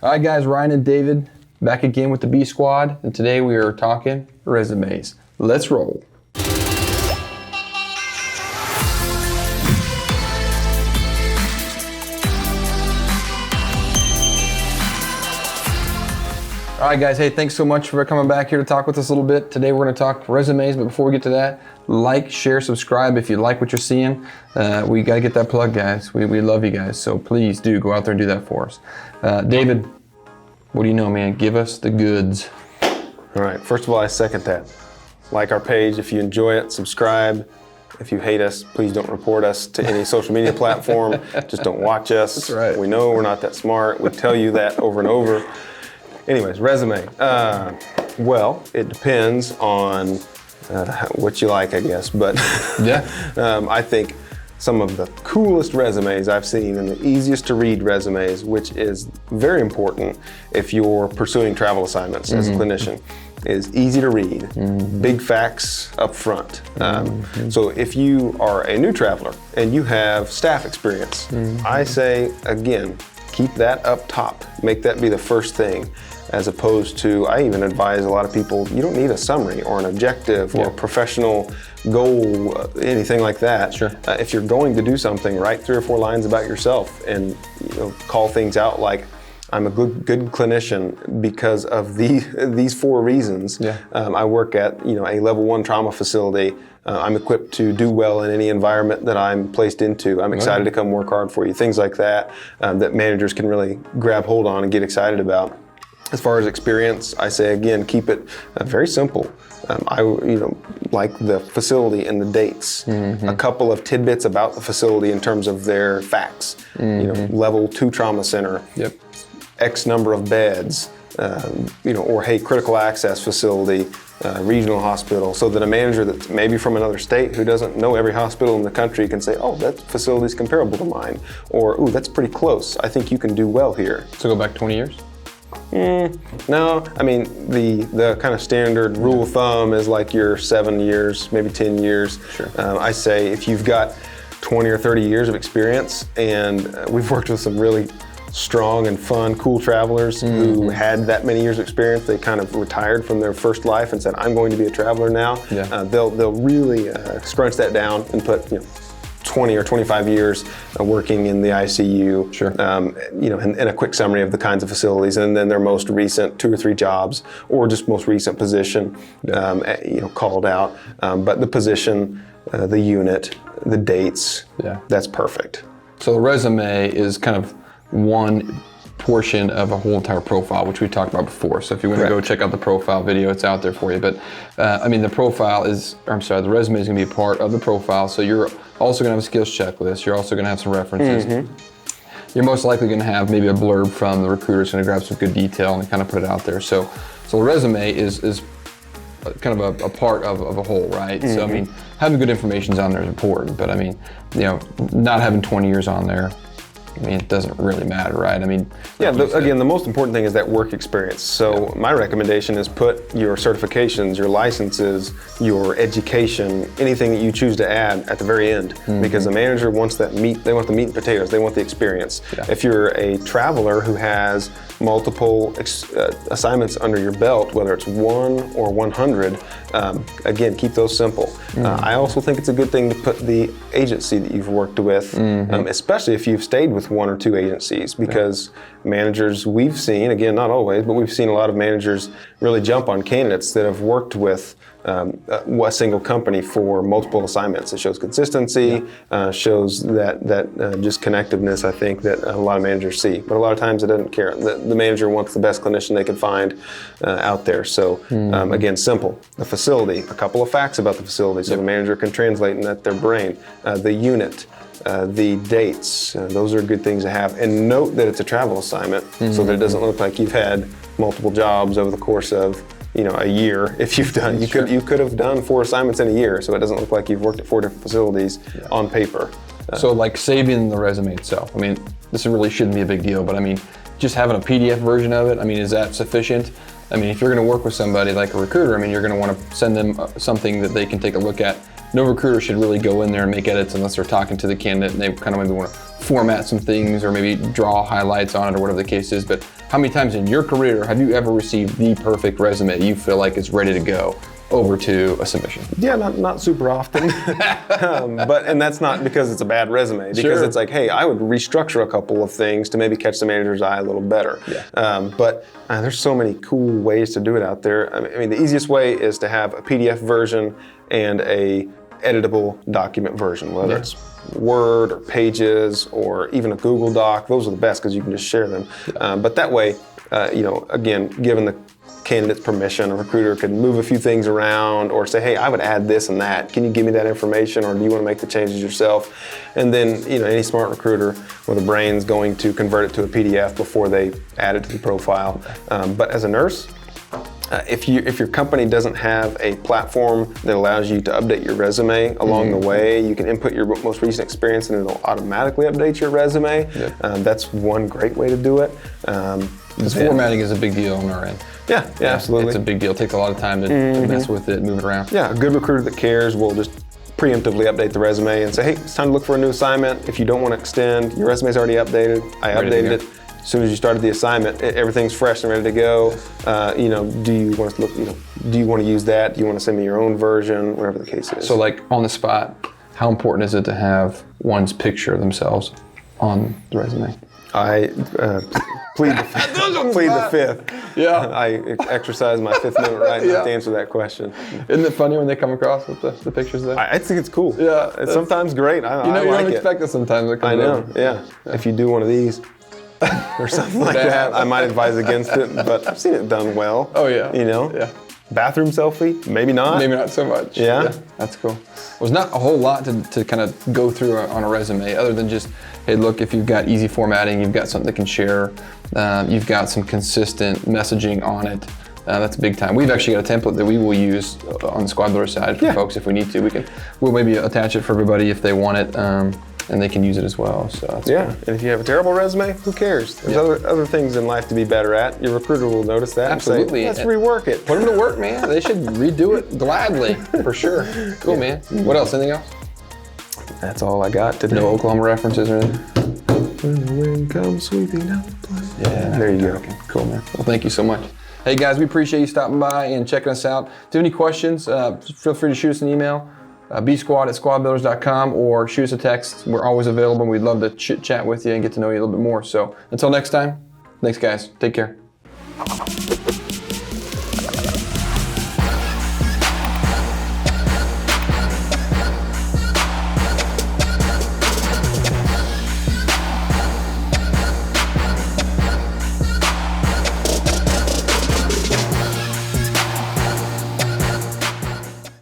All right, guys, Ryan and David back again with the B Squad, and today we are talking resumes. Let's roll. All right, guys, hey, thanks so much for coming back here to talk with us a little bit. Today we're going to talk resumes, but before we get to that, like, share, subscribe if you like what you're seeing. We got to get that plug, guys. We love you guys, so please do go out there and do that for us. David, what do you know, man? Give us the goods. All right, first of all, I second that. Like our page if you enjoy it, subscribe. If you hate us, please don't report us to any social media platform. Just don't watch us. That's right. We know we're not that smart. We tell you that over and over. Anyways, resume. Well, it depends on what you like, I guess. But Yeah. I think some of the coolest resumes I've seen and the easiest to read resumes, which is very important if you're pursuing travel assignments as a clinician, is easy to read, big facts up front. So if you are a new traveler and you have staff experience, I say, again, keep that up top. Make that be the first thing. As opposed to, I even advise a lot of people, you don't need a summary or an objective or a professional goal, anything like that. Sure. If you're going to do something, write 3 or 4 lines about yourself and call things out like, I'm a good clinician because of these 4 reasons. Yeah. I work at a level 1 trauma facility. I'm equipped to do well in any environment that I'm placed into. I'm excited to come work hard for you. Things like that that managers can really grab hold on and get excited about. As far as experience, I say again, keep it very simple. I like the facility and the dates. A couple of tidbits about the facility in terms of their facts. Level 2 trauma center. Yep. X number of beds. Or hey, critical access facility, regional hospital, so that a manager that's maybe from another state who doesn't know every hospital in the country can say, oh, that facility is comparable to mine, or ooh, that's pretty close. I think you can do well here. So go back 20 years? No, I mean, the kind of standard rule of thumb is like your 7 years, maybe 10 years. Sure. I say if you've got 20 or 30 years of experience, and we've worked with some really strong and fun, cool travelers who had that many years of experience. They kind of retired from their first life and said, I'm going to be a traveler now. Yeah. They'll really scrunch that down and put 20 or 25 years working in the ICU, sure. And a quick summary of the kinds of facilities, and then their most recent 2 or 3 jobs, or just most recent position, called out. But the position, the unit, the dates, that's perfect. So the resume is kind of one portion of a whole entire profile, which we talked about before. So if you want to go check out the profile video, it's out there for you. But the the resume is going to be a part of the profile. So you're also going to have a skills checklist. You're also going to have some references. You're most likely going to have maybe a blurb from the recruiter. It's going to grab some good detail and kind of put it out there. So the resume is kind of a part of a whole, right? So having good information on there is important. But not having 20 years on there, it doesn't really matter, right? Again, the most important thing is that work experience. So my recommendation is put your certifications, your licenses, your education, anything that you choose to add at the very end, because the manager wants that meat. They want the meat and potatoes. They want the experience. Yeah. If you're a traveler who has multiple assignments under your belt, whether it's 1 or 100, again, keep those simple. I also think it's a good thing to put the agency that you've worked with, especially if you've stayed with 1 or 2 agencies, because managers we've seen, again, not always, but we've seen a lot of managers really jump on candidates that have worked with a single company for multiple assignments. It shows consistency, shows that just connectiveness, I think, that a lot of managers see. But a lot of times it doesn't care. The manager wants the best clinician they can find out there. So again, simple. The facility, a couple of facts about the facility so the manager can translate in their brain. The unit, the dates, those are good things to have. And note that it's a travel assignment so that it doesn't look like you've had multiple jobs over the course of a year. If you've done, you could have done 4 assignments in a year, so it doesn't look like you've worked at 4 different facilities on paper. So like saving the resume itself, this really shouldn't be a big deal, but just having a PDF version of it, is that sufficient? If you're going to work with somebody like a recruiter, you're going to want to send them something that they can take a look at. No recruiter should really go in there and make edits unless they're talking to the candidate and they kind of maybe want to format some things or maybe draw highlights on it or whatever the case is. But how many times in your career have you ever received the perfect resume you feel like it's ready to go over to a submission? Yeah, not super often, and that's not because it's a bad resume. Because it's like, hey, I would restructure a couple of things to maybe catch the manager's eye a little better. Yeah. But there's so many cool ways to do it out there. I mean, the easiest way is to have a PDF version and a editable document version, whether it's Word or Pages or even a Google Doc. Those are the best because you can just share them. But that way, again, given the candidate's permission, a recruiter can move a few things around or say, hey, I would add this and that. Can you give me that information, or do you want to make the changes yourself? And then, any smart recruiter with a brain's going to convert it to a PDF before they add it to the profile. But as a nurse, if your company doesn't have a platform that allows you to update your resume along the way, you can input your most recent experience and it'll automatically update your resume. That's one great way to do it. Because formatting is a big deal on our end. Yeah, absolutely. It's a big deal. It takes a lot of time to mess with it, move it around. Yeah, a good recruiter that cares will just preemptively update the resume and say, hey, it's time to look for a new assignment. If you don't want to extend, your resume's already updated. I updated it. As soon as you started the assignment, everything's fresh and ready to go. Do you want to look? Do you want to use that? Do you want to send me your own version? Whatever the case is. So, like on the spot, how important is it to have one's picture of themselves on the resume? I plead the fifth. Yeah. I exercise my Fifth Amendment right not to answer that question. Isn't it funny when they come across with the pictures there? I think it's cool. Yeah. It's sometimes great. I you like don't it. expect it sometimes. I know, yeah. If you do one of these or something like that, I might advise against it, but I've seen it done well. Oh, yeah. Yeah. Bathroom selfie, maybe not. Maybe not so much. Yeah. That's cool. There's not a whole lot to kind of go through on a resume other than just, hey, look, if you've got easy formatting, you've got something that can share, you've got some consistent messaging on it. That's big time. We've actually got a template that we will use on the Squad Builder side for folks if we need to. We'll maybe attach it for everybody if they want it, and they can use it as well. So that's and if you have a terrible resume, who cares? There's other things in life to be better at. Your recruiter will notice that Absolutely. and say, let's rework it. Put them to work, man. They should redo it gladly, for sure. Cool, man. What else? Anything else? That's all I got today. No Oklahoma references or anything? When the wind comes sweeping down the plain. Yeah. There you go. Okay. Cool, man. Well, thank you so much. Hey, guys, we appreciate you stopping by and checking us out. If you have any questions, feel free to shoot us an email, bsquad@squadbuilders.com, or shoot us a text. We're always available. We'd love to chit-chat with you and get to know you a little bit more. So until next time, thanks, guys. Take care.